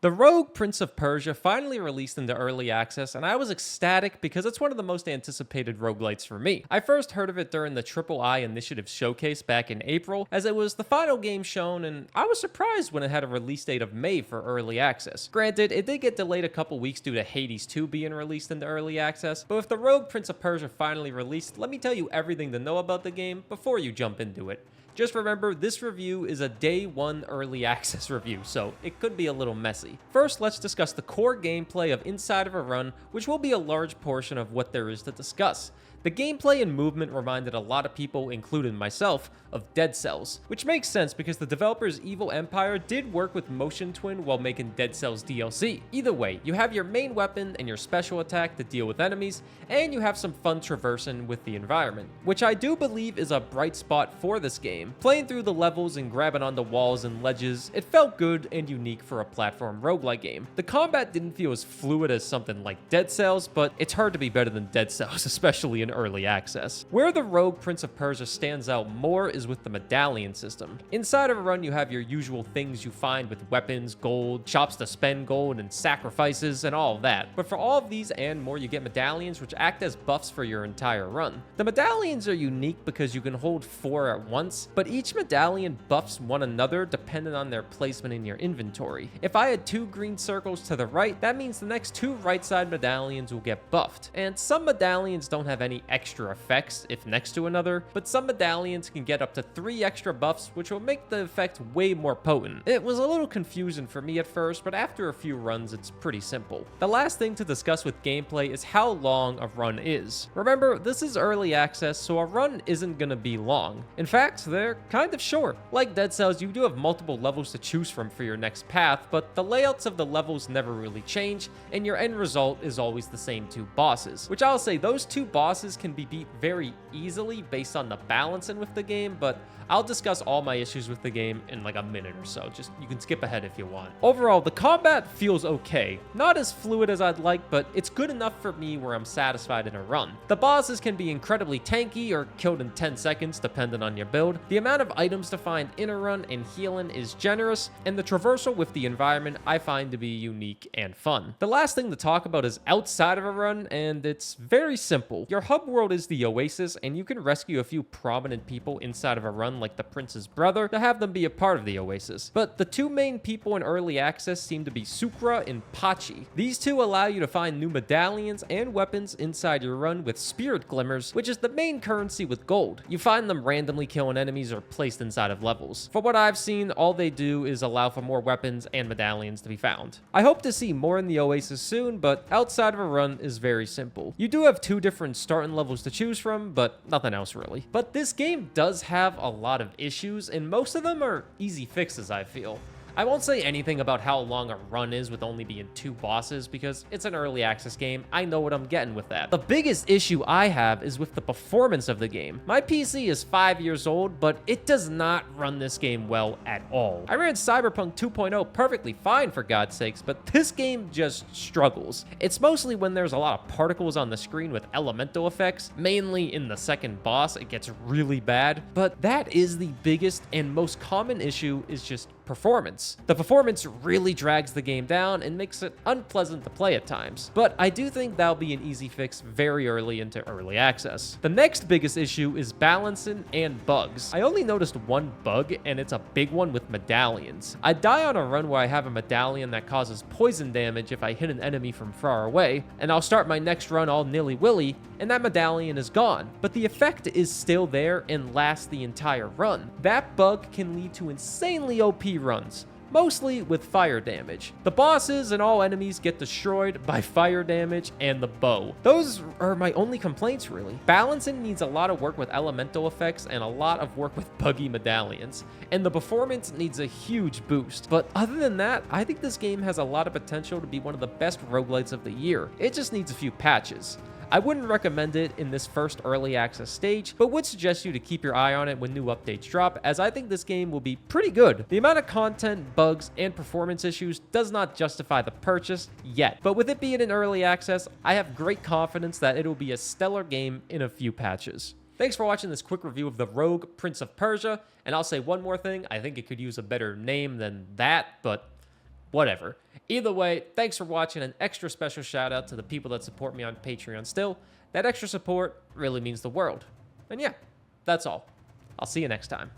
The Rogue Prince of Persia finally released into early access, and I was ecstatic because it's one of the most anticipated roguelites for me. I first heard of it during the III Initiative showcase back in April, as it was the final game shown, and I was surprised when it had a release date of May for early access. Granted, it did get delayed a couple weeks due to Hades 2 being released into early access, but with the Rogue Prince of Persia finally released, let me tell you everything to know about the game before you jump into it. Just remember, this review is a day one early access review, so it could be a little messy. First, let's discuss the core gameplay of Inside of a Run, which will be a large portion of what there is to discuss. The gameplay and movement reminded a lot of people, including myself, of Dead Cells, which makes sense because the developers Evil Empire did work with Motion Twin while making Dead Cells DLC. Either way, you have your main weapon and your special attack to deal with enemies, and you have some fun traversing with the environment, which I do believe is a bright spot for this game. Playing through the levels and grabbing onto walls and ledges, it felt good and unique for a platform roguelike game. The combat didn't feel as fluid as something like Dead Cells, but it's hard to be better than Dead Cells, especially in early access. Where the Rogue Prince of Persia stands out more is with the medallion system. Inside of a run, you have your usual things you find with weapons, gold, shops to spend gold, and sacrifices, and all of that. But for all of these and more, you get medallions which act as buffs for your entire run. The medallions are unique because you can hold 4 at once, but each medallion buffs one another depending on their placement in your inventory. If I had 2 green circles to the right, that means the next 2 right side medallions will get buffed. And some medallions don't have any extra effects if next to another, but some medallions can get up to 3 extra buffs, which will make the effect way more potent. It was a little confusing for me at first, but after a few runs, it's pretty simple. The last thing to discuss with gameplay is how long a run is. Remember, this is early access, so a run isn't gonna be long. In fact, they're kind of short. Like Dead Cells, you do have multiple levels to choose from for your next path, but the layouts of the levels never really change, and your end result is always the same 2 bosses, which I'll say those 2 bosses can be beat very easily based on the balancing with the game, but I'll discuss all my issues with the game in like a minute or so. Just, you can skip ahead if you want. Overall, the combat feels okay. Not as fluid as I'd like, but it's good enough for me where I'm satisfied in a run. The bosses can be incredibly tanky or killed in 10 seconds, depending on your build. The amount of items to find in a run and healing is generous, and the traversal with the environment I find to be unique and fun. The last thing to talk about is outside of a run, and it's very simple. Your hub world is the Oasis, and you can rescue a few prominent people inside of a run like the prince's brother to have them be a part of the Oasis. But the 2 main people in early access seem to be Sucra and Pachi. These 2 allow you to find new medallions and weapons inside your run with spirit glimmers, which is the main currency with gold. You find them randomly killing enemies or placed inside of levels. For what I've seen, all they do is allow for more weapons and medallions to be found. I hope to see more in the Oasis soon, but outside of a run is very simple. You do have 2 different starting levels to choose from, but nothing else really. But this game does have a lot of issues, and most of them are easy fixes, I feel. I won't say anything about how long a run is with only being 2 bosses because it's an early access game. I know what I'm getting with that. The biggest issue I have is with the performance of the game. My PC is 5 years old, but it does not run this game well at all. I ran Cyberpunk 2.0 perfectly fine for God's sakes, but this game just struggles. It's mostly when there's a lot of particles on the screen with elemental effects, mainly in the second boss, it gets really bad. But that is the biggest and most common issue, is just performance. The performance really drags the game down and makes it unpleasant to play at times, but I do think that'll be an easy fix very early into early access. The next biggest issue is balancing and bugs. I only noticed one bug, and it's a big one with medallions. I die on a run where I have a medallion that causes poison damage if I hit an enemy from far away, and I'll start my next run all nilly-willy, and that medallion is gone, but the effect is still there and lasts the entire run. That bug can lead to insanely OP runs, mostly with fire damage. The bosses and all enemies get destroyed by fire damage and the bow. Those are my only complaints, really. Balancing needs a lot of work with elemental effects and a lot of work with buggy medallions, and the performance needs a huge boost. But other than that, I think this game has a lot of potential to be one of the best roguelites of the year. It just needs a few patches. I wouldn't recommend it in this first early access stage, but would suggest you to keep your eye on it when new updates drop, as I think this game will be pretty good. The amount of content, bugs, and performance issues does not justify the purchase yet, but with it being in early access, I have great confidence that it will be a stellar game in a few patches. Thanks for watching this quick review of the Rogue Prince of Persia, and I'll say one more thing, I think it could use a better name than that, but whatever. Either way, thanks for watching. An extra special shout out to the people that support me on Patreon still. That extra support really means the world. And yeah, that's all. I'll see you next time.